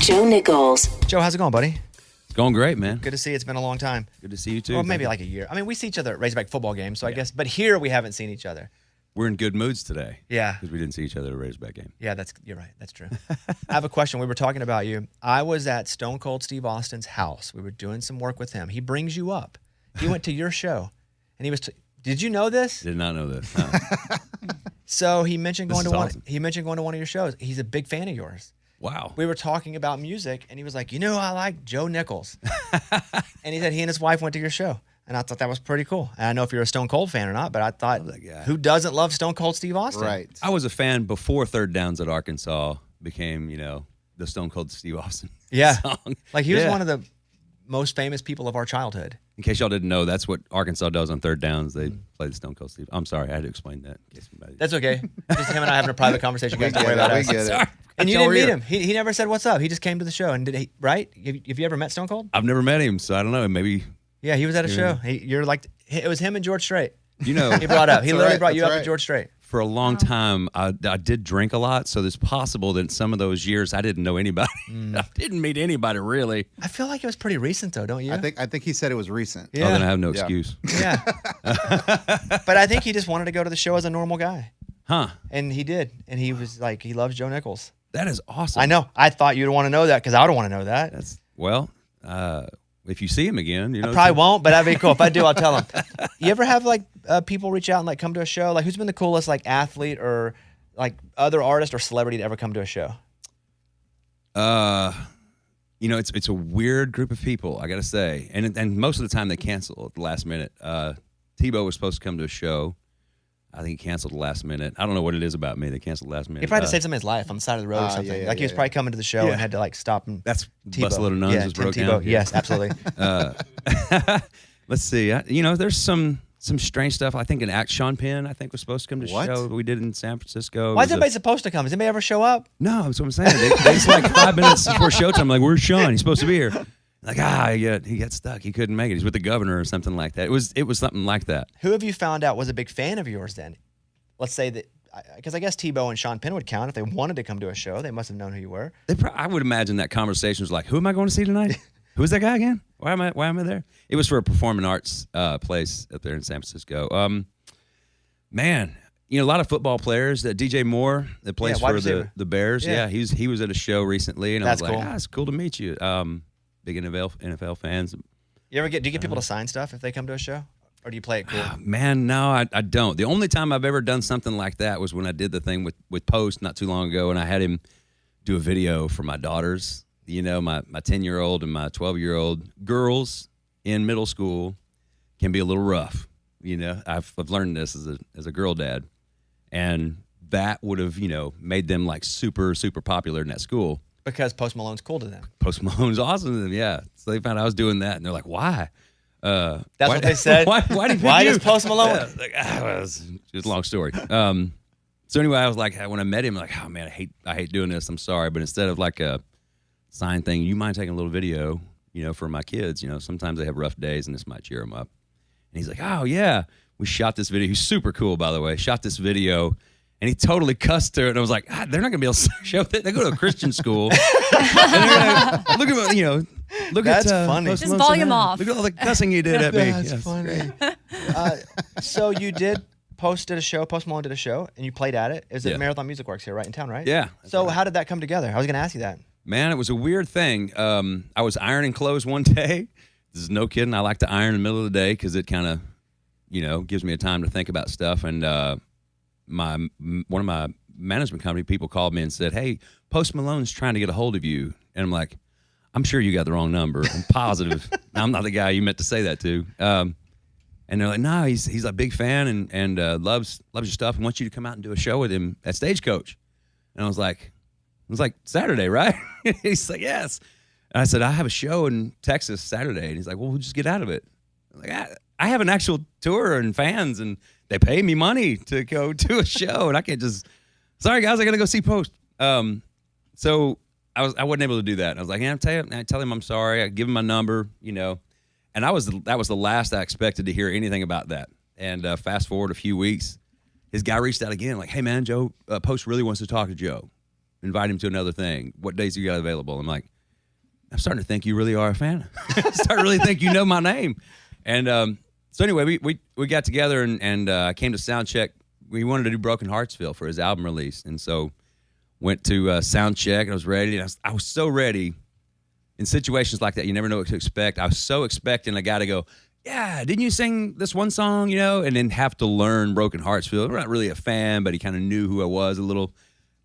Joe Nichols. Joe, how's it going, buddy? It's going great, man. Good to see you. It's been a long time. Good to see you, too. Well, maybe like a year. I mean, we see each other at Razorback football games, so I guess. But here we haven't seen each other. We're in good moods today. Yeah. Because we didn't see each other at a Razorback game. Yeah, you're right. That's true. I have a question. We were talking about you. I was at Stone Cold Steve Austin's house. We were doing some work with him. He brings you up. He went to your show, and he was. Did you know this? Did not know this. No. So he mentioned going to one. Awesome. He mentioned going to one of your shows. He's a big fan of yours. Wow. We were talking about music, and he was like, I like Joe Nichols. And he said he and his wife went to your show. And I thought that was pretty cool. And I don't know if you're a Stone Cold fan or not, but I thought, who doesn't love Stone Cold Steve Austin? Right. I was a fan before Third Downs at Arkansas became, the Stone Cold Steve Austin song. Like he was one of the most famous people of our childhood. In case y'all didn't know, that's what Arkansas does on Third Downs. They play the Stone Cold Steve. I'm sorry, I had to explain that. In case somebody... That's okay. Just him and I having a private conversation. You guys don't worry about us. Sorry. And you didn't meet him. He never said what's up. He just came to the show. And did he? Right? Have you ever met Stone Cold? I've never met him, so I don't know. Maybe. Yeah, he was at a show. It was him and George Strait. He brought up. He literally brought you up to George Strait. For a long time, I did drink a lot, so it's possible that some of those years I didn't know anybody. I didn't meet anybody, really. I feel like it was pretty recent, though, don't you? I think he said it was recent. Yeah. Oh, then I have no excuse. Yeah. But I think he just wanted to go to the show as a normal guy. Huh. And he did. And he was like, he loves Joe Nichols. That is awesome. I know. I thought you'd want to know that because I don't want to know that. If you see him again, I probably won't, but that'd be cool. If I do, I'll tell him. You ever have people reach out and come to a show? Like, who's been the coolest athlete or other artist or celebrity to ever come to a show? It's a weird group of people, I gotta say, and most of the time they cancel at the last minute. Tebow was supposed to come to a show. I think he canceled the last minute. I don't know what it is about me. They canceled the last minute. He probably had to save somebody's life on the side of the road or something. He was probably coming to the show and had to stop and. That's Tebow. Busload of Nuns was broke Tebow. down. Yes, absolutely. Let's see. There's some strange stuff. I think Sean Penn, I think, was supposed to come to the show we did in San Francisco. Why is everybody supposed to come? Does anybody ever show up? No, that's what I'm saying. They just 5 minutes before showtime, like, where's Sean? He's supposed to be here. Like, he got stuck. He couldn't make it. He's with the governor or something like that. It was something like that. Who have you found out was a big fan of yours then? Let's say that, because I guess Tebow and Sean Penn would count if they wanted to come to a show. They must have known who you were. I would imagine that conversation was like, who am I going to see tonight? Who is that guy again? Why am I there? It was for a performing arts place up there in San Francisco. Man, a lot of football players. DJ Moore that plays for the Bears. Yeah, he was at a show recently, and I was like, it's cool to meet you. Big NFL fans. Do you get people to sign stuff if they come to a show? Or do you play it cool? Man, no, I don't. The only time I've ever done something like that was when I did the thing with Post not too long ago, and I had him do a video for my daughters. My 10-year-old and my 12-year-old girls in middle school can be a little rough. I've learned this as a girl dad, and that would have made them super super popular in that school because Post Malone's cool to them. Post Malone's awesome to them, yeah. So they found out I was doing that, and they're like, "Why?" That's what they said. Why does Post Malone? Yeah, it's a long story. So anyway, I was like, when I met him, like, oh man, I hate doing this. I'm sorry, but instead of a sign thing, you mind taking a little video, for my kids? Sometimes they have rough days, and this might cheer them up. And he's like, oh yeah, we shot this video. He's super cool, by the way. Shot this video. And he totally cussed her, and I was like, they're not going to be able to show that. They go to a Christian school. And they're gonna, look at That's at funny. Just volume off. Look at all the cussing you did at me. That's funny. So you did Post Malone did a show, and you played at it. Is it Marathon Music Works here, right in town, right? Yeah. So how did that come together? I was going to ask you that. Man, it was a weird thing. I was ironing clothes one day. This is no kidding. I like to iron in the middle of the day because it kind of, gives me a time to think about stuff. And one of my management company people called me and said, hey, Post Malone's trying to get a hold of you. And I'm like, I'm sure you got the wrong number. I'm positive. I'm not the guy you meant to say that to. And they're like, no, he's a big fan and loves your stuff and wants you to come out and do a show with him at Stagecoach. And I was like Saturday, right? He's like, yes. And I said, I have a show in Texas Saturday. And he's like, well, we'll just get out of it. I'm like, I have an actual tour and fans, and they pay me money to go to a show, and I can't just, sorry guys, I got to go see Post. So I wasn't able to do that. And I was like, I tell him I'm sorry. I give him my number, and that was the last I expected to hear anything about that. And fast forward a few weeks, his guy reached out again, like, hey man, Joe, Post really wants to talk to Joe. Invite him to another thing. What days you got available? I'm like, I'm starting to think you really are a fan. I'm starting to really think you know my name. And so anyway, we got together and I came to sound check. We wanted to do Broken Heartsville for his album release. And so went to sound check. I was ready. And I was so ready. In situations like that, you never know what to expect. I was so expecting a guy to go, yeah, didn't you sing this one song, you know? And then have to learn Broken Heartsville. I'm not really a fan, but he kind of knew who I was a little.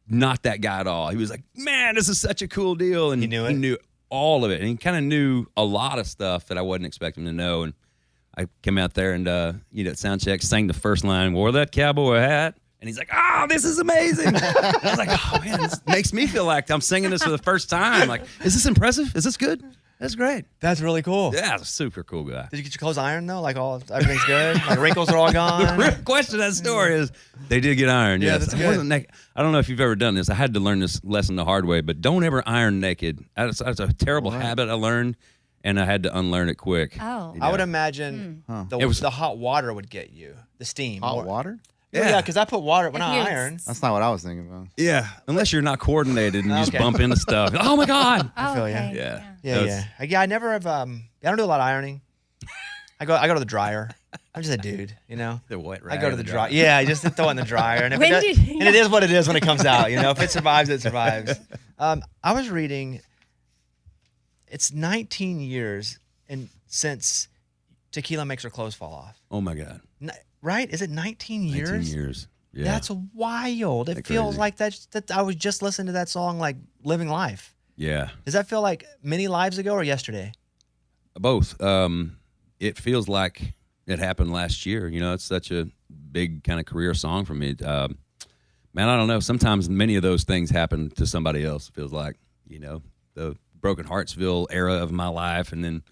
Not that guy at all. He was like, man, this is such a cool deal. And he knew it? He knew all of it. And he kind of knew a lot of stuff that I wasn't expecting to know. And I came out there and, at sound check, sang the first line, wore that cowboy hat. And he's like, oh, this is amazing. I was like, oh, man, this makes me feel like I'm singing this for the first time. Like, is this impressive? Is this good? That's great. That's really cool. Yeah, he's a super cool guy. Did you get your clothes ironed, though? Like, everything's good? Like, wrinkles are all gone? The real question of that story is, they did get ironed, Yeah, yes. that's good. I don't know if you've ever done this. I had to learn this lesson the hard way, but don't ever iron naked. That's a terrible habit I learned, and I had to unlearn it quick. Oh. I would imagine the hot water would get you, the steam. Hot water? Yeah, because I put water when If I you- iron. That's not what I was thinking about. Yeah, unless you're not coordinated and you just Okay. bump into stuff. Oh, my God. Oh, feel ya. okay. Yeah. Yeah. I never have. I don't do a lot of ironing. I go to the dryer. I'm just a dude, you know. The wet I rag go to in the the dryer. dryer. Yeah, I just throw it in the dryer, and if When it did does, you- and it is what it is when it comes out. You know, if it survives, it survives. I was reading. It's 19 years since Tequila makes her clothes fall off. Oh, my God. Right? Is it 19 years? 19 years. Yeah. That's wild. It That's feels crazy. like that I was just listening to that song, like living life. Yeah. Does that feel like many lives ago or yesterday? Both. It feels like it happened last year. You know, it's such a big kind of career song for me. Man, I don't know. Sometimes many of those things happen to somebody else. It feels like, you know, the Broken Heartsville era of my life, and then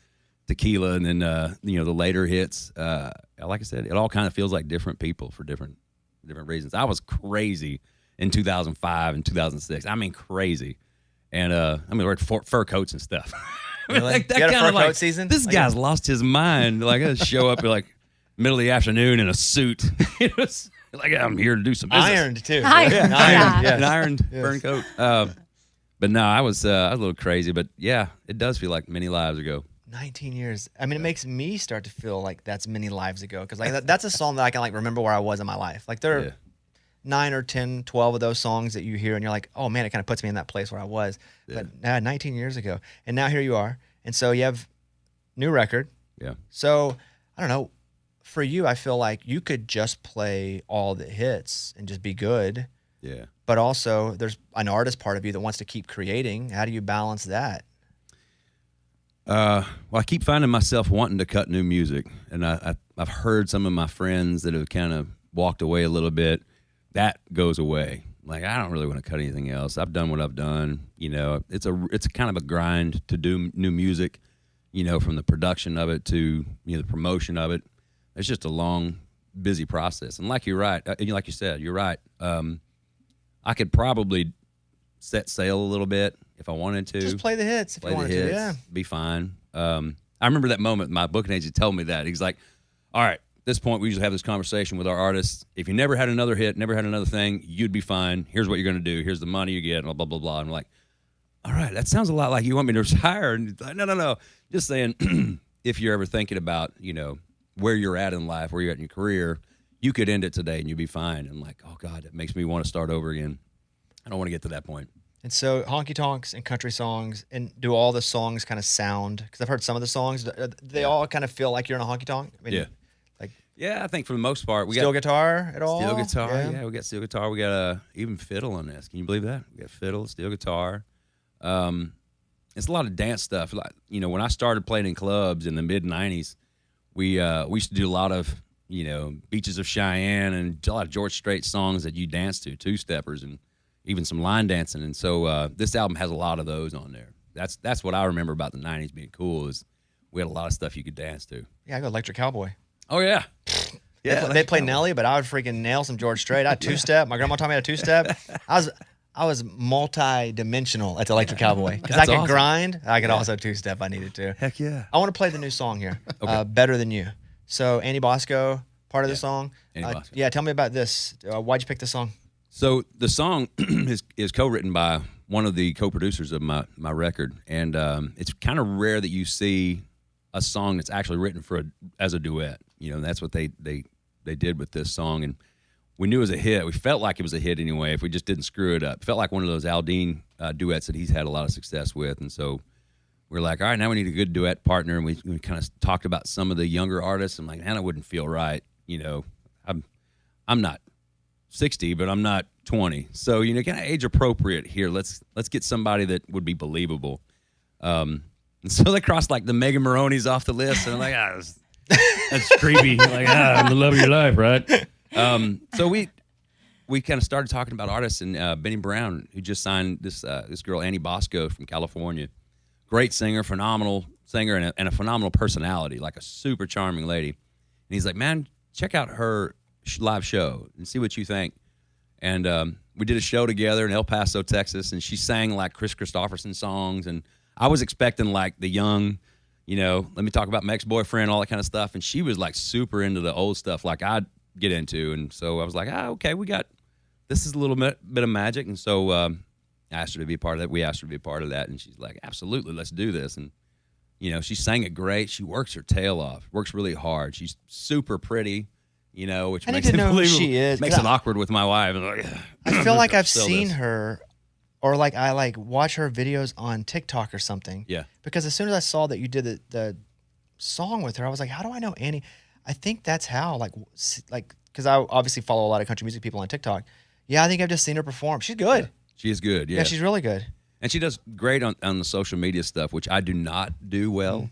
Tequila, and then the later hits. Like I said, it all kind of feels like different people for different reasons. I was crazy in 2005 and 2006. I mean, crazy. And we're fur coats and stuff. Really? Like that You had a kind fur of like, coat season? this Like guy's lost his mind. Like I show up at like middle of the afternoon in a suit. It was like I'm here to do some business. Ironed too. Ironed, Ironed, yeah. yes. An ironed Yes. fur coat. But no, I was a little crazy. But yeah, it does feel like many lives ago. 19 years. I mean, it makes me start to feel like that's many lives ago. Because like that's a song that I can like remember where I was in my life. Like there are Yeah. 9 or 10, 12 of those songs that you hear and you're like, oh man, it kind of puts me in that place where I was. Yeah. But 19 years ago. And now here you are. And so you have new record. Yeah. So I don't know. For you, I feel like you could just play all the hits and just be good. Yeah. But also there's an artist part of you that wants to keep creating. How do you balance that? Well, I keep finding myself wanting to cut new music, and I've heard some of my friends that have kind of walked away a little bit. That goes away. Like I don't really want to cut anything else. I've done what I've done. You know, it's a kind of a grind to do new music. You know, from the production of it to the promotion of it. It's just a long, busy process. And like you're right, like you said, you're right. I could probably set sail a little bit if I wanted to. Just play the hits if you wanted to. Yeah. Be fine. I remember that moment. My booking agent told me that. He's like, all right, at this point, we usually have this conversation with our artists. If you never had another hit, never had another thing, you'd be fine. Here's what you're going to do. Here's the money you get, and blah, blah, blah. And I'm like, all right, that sounds a lot like you want me to retire. And he's like, no. Just saying, if you're ever thinking about, where you're at in life, where you're at in your career, you could end it today and you'd be fine. And like, oh, God, it makes me want to start over again. I don't want to get to that point. And so honky tonks and country songs, and do all the songs kind of sound? Because I've heard some of the songs, they all kind of feel like you're in a honky tonk. I mean, Yeah. Like Yeah, I think for the most part, we steel got guitar at all? steel guitar. Yeah, we got steel guitar. We got even fiddle on this. Can you believe that? We got fiddle, steel guitar. It's a lot of dance stuff. Like when I started playing in clubs in the mid '90s, we used to do a lot of Beaches of Cheyenne and a lot of George Strait songs that you dance to, two steppers, and even some line dancing. And so this album has a lot of those on there. That's what I remember about the '90s being cool, is we had a lot of stuff you could dance to. Yeah, I go Electric Cowboy. Oh yeah. They play Nelly, but I would freaking nail some George Strait. I had two-step. My grandma taught me how to two-step. I was multi-dimensional at the Electric Cowboy because I That's could awesome. grind. I could also two-step if I needed to. Heck yeah. I want to play the new song here, Better Than You. So Andy Bosco, part of the song. Andy Bosco. Yeah, tell me about this. Why'd you pick this song? So the song is co-written by one of the co-producers of my record, and it's kind of rare that you see a song that's actually written as a duet. You know, that's what they did with this song, and we knew it was a hit. We felt like it was a hit anyway if we just didn't screw it up. It felt like one of those Aldean duets that he's had a lot of success with, and so we're like, all right, now we need a good duet partner, and we kind of talked about some of the younger artists. I'm like, man, it wouldn't feel right. You know, I'm not 60, but I'm not 20. So, you know, kind of age appropriate here. Let's get somebody that would be believable. And so they crossed like the Megan Maroney's off the list, and I'm like, that's creepy. Like, the love of your life, right? So we kind of started talking about artists, and Benny Brown, who just signed this girl Annie Bosco from California, great singer, phenomenal singer, and a phenomenal personality, like a super charming lady. And he's like, man, check out her live show and see what you think. And we did a show together in El Paso, Texas, and she sang like Chris Christopherson songs, and I was expecting like the young, you know, let me talk about my ex-boyfriend, all that kind of stuff, and she was like super into the old stuff like I'd get into, and so I was like, okay, this is a little bit of magic, and so I asked her to be a part of that. We asked her to be a part of that, and she's like, absolutely, let's do this. And you know, she sang it great. She works her tail off, works really hard. She's super pretty. You know, which makes it believable. She is. Makes it awkward with my wife. I feel like I've seen her, or like I like watch her videos on TikTok or something. Yeah. Because as soon as I saw that you did the song with her, I was like, how do I know Annie? I think that's how, like, because I obviously follow a lot of country music people on TikTok. Yeah, I think I've just seen her perform. She's good. Yeah. She is good. Yeah, she's really good. And she does great on the social media stuff, which I do not do well. Mm.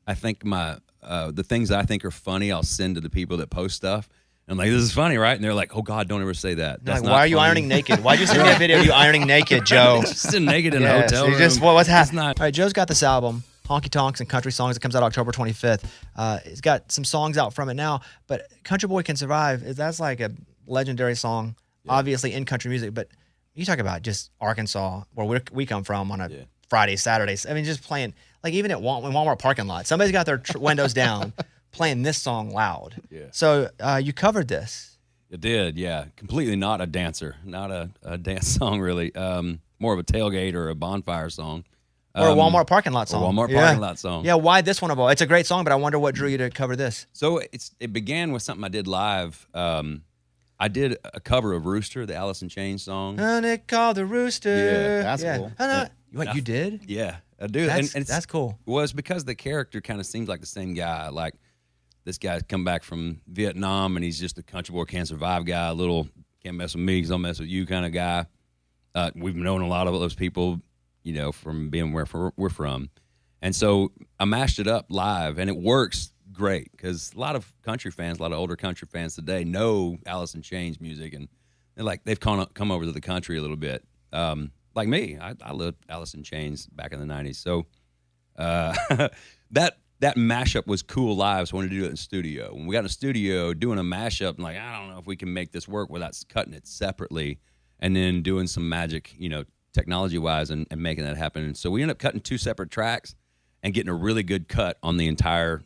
I think the things that I think are funny, I'll send to the people that post stuff. I'm like, this is funny, right? And they're like, oh, God, don't ever say that. That's like, why are you ironing naked? Why'd you send me a video of you ironing naked, Joe? Just naked in a hotel room. What's happening? All right, Joe's got this album, Honky Tonks and Country Songs. It comes out October 25th. It's got some songs out from it now, but Country Boy Can Survive, that's like a legendary song, obviously in country music. But you talk about just Arkansas, where we come from on a Friday, Saturdays. I mean, just playing, like even at Walmart parking lot, somebody's got their windows down playing this song loud. Yeah. So you covered this. It did, yeah. Completely not a dancer, not a dance song really. More of a tailgate or a bonfire song. Or a Walmart parking lot song. Or a Walmart parking lot song. Yeah, why this one of all? It's a great song, but I wonder what drew you to cover this. So it began with something I did live. I did a cover of Rooster, the Alice in Chains song. And it called the Rooster. Yeah, that's cool. What, you did? Yeah, I do. That's cool. Well, it's because the character kind of seems like the same guy. Like, this guy's come back from Vietnam, and he's just a country boy can't survive guy, a little can't mess with me because I'll mess with you kind of guy. We've known a lot of those people, you know, from being where we're from. And so I mashed it up live, and it works great because a lot of country fans, a lot of older country fans today know Alice in Chains music, and they're like, they've come over to the country a little bit. Like me, I loved Alice in Chains back in the 90s. So that mashup was cool live, so I wanted to do it in the studio. When we got in the studio doing a mashup, I'm like, I don't know if we can make this work without cutting it separately and then doing some magic, you know, technology-wise and making that happen. And so we ended up cutting 2 separate tracks and getting a really good cut on the entire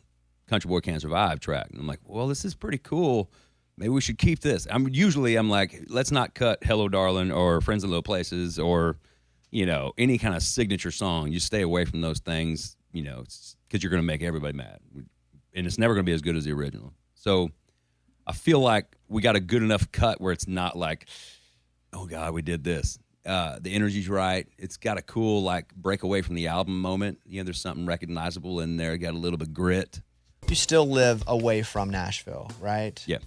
Country Boy Can't Survive track. And I'm like, well, this is pretty cool. Maybe we should keep this. I'm like, let's not cut Hello Darling or Friends in Low Places or, you know, any kind of signature song. You stay away from those things, you know, because you're going to make everybody mad. And it's never going to be as good as the original. So I feel like we got a good enough cut where it's not like, oh, God, we did this. The energy's right. It's got a cool, like, break away from the album moment. You know, there's something recognizable in there. Got a little bit of grit. You still live away from Nashville, right? Yeah.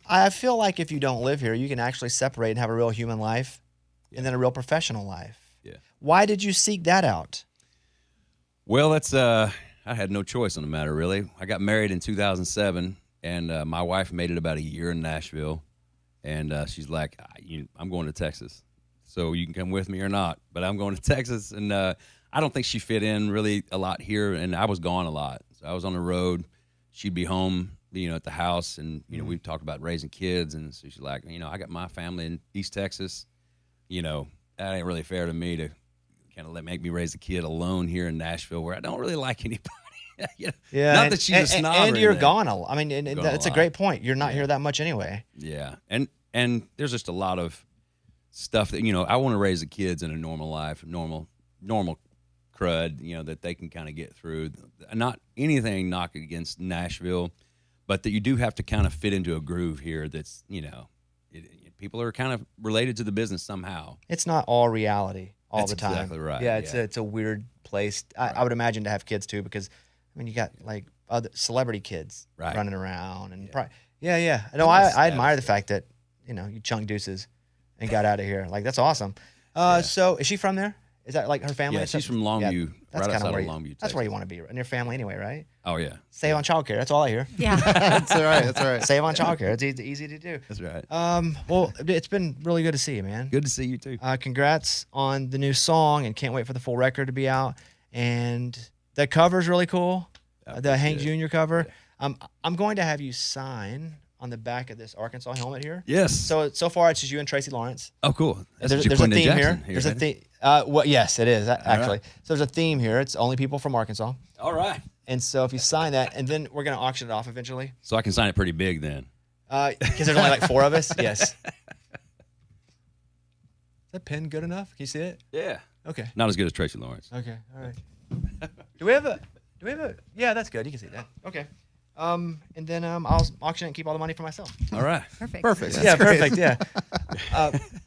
I feel like if you don't live here, you can actually separate and have a real human life and then a real professional life. Yeah. Why did you seek that out? Well, that's I had no choice on the matter, really. I got married in 2007, and my wife made it about a year in Nashville, and she's like, I'm going to Texas, so you can come with me or not, but I'm going to Texas, and I don't think she fit in really a lot here, and I was gone a lot. So I was on the road. She'd be home, you know, at the house, and, you know, we talked about raising kids, and so she's like, you know, I got my family in East Texas. You know, that ain't really fair to me to kind of make me raise a kid alone here in Nashville where I don't really like anybody. You know? Yeah. Not that she's a snob. And you're gone. I mean, that's a great point. You're not here that much anyway. Yeah. And there's just a lot of stuff that, I want to raise the kids in a normal life, normal crud, that they can kind of get through. Not anything knocking against Nashville, but that you do have to kind of fit into a groove here that's, people are kind of related to the business somehow. It's not all reality all That's the time. exactly right. Yeah, it's a weird place. I would imagine to have kids too, because you got like other celebrity kids running around and No, I admire the fact that you chunk deuces and got out of here. Like, that's awesome. So is she from there? Is that like her family? Yeah, she's from Longview, that's right outside where of Longview, Texas. That's where you want to be, in your family anyway, right? Oh, yeah. Save on childcare. That's all I hear. Yeah. That's all right. That's all right. Save on childcare. It's easy to do. That's right. Well, it's been really good to see you, man. Good to see you, too. Congrats on the new song, and can't wait for the full record to be out. And the cover's really cool, the Hank Jr. cover. Yeah. I'm going to have you sign on the back of this Arkansas helmet here. Yes. So far, it's just you and Tracy Lawrence. Oh, cool. There's a theme here. There's a theme. Yes, it is actually. Right. So there's a theme here. It's only people from Arkansas. All right. And so if you sign that, and then we're going to auction it off eventually. So I can sign it pretty big then. Because there's only like 4 of us. Yes. Is that pen good enough? Can you see it? Yeah. Okay. Not as good as Tracy Lawrence. Okay. All right. Do we have a? Yeah, that's good. You can see that. Okay. And then I'll auction it and keep all the money for myself. All right. Perfect. Yeah, perfect. Yeah.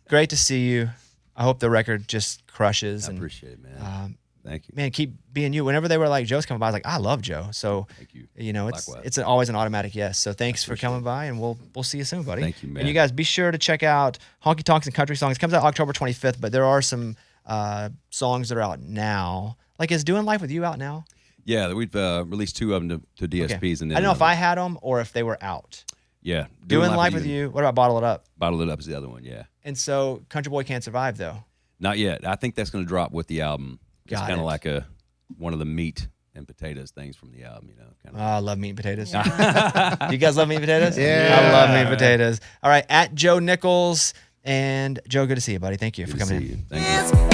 Great to see you. I hope the record just crushes. I appreciate it, man. Thank you. Man, keep being you. Whenever they were like, Joe's coming by, I was like, I love Joe. So, thank you. It's always an automatic yes. So thanks for coming by, and we'll see you soon, buddy. Thank you, man. And you guys be sure to check out Honky Tonks and Country Songs. It comes out October 25th, but there are some songs that are out now. Like, is Doing Life with You out now? Yeah, we've released 2 of them to DSPs. Okay. And then I don't know if I had them or if they were out. Yeah. Doing Life with You. What about Bottle It Up? Bottle It Up is the other one, yeah. And so Country Boy Can't Survive, though. Not yet. I think that's going to drop with the album. It's kind of like one of the meat and potatoes things from the album, I love meat and potatoes. Yeah. Do you guys love meat and potatoes? Yeah. I love meat and potatoes. All right, at Joe Nichols. And Joe, good to see you, buddy. Thank you for coming in. Thank you.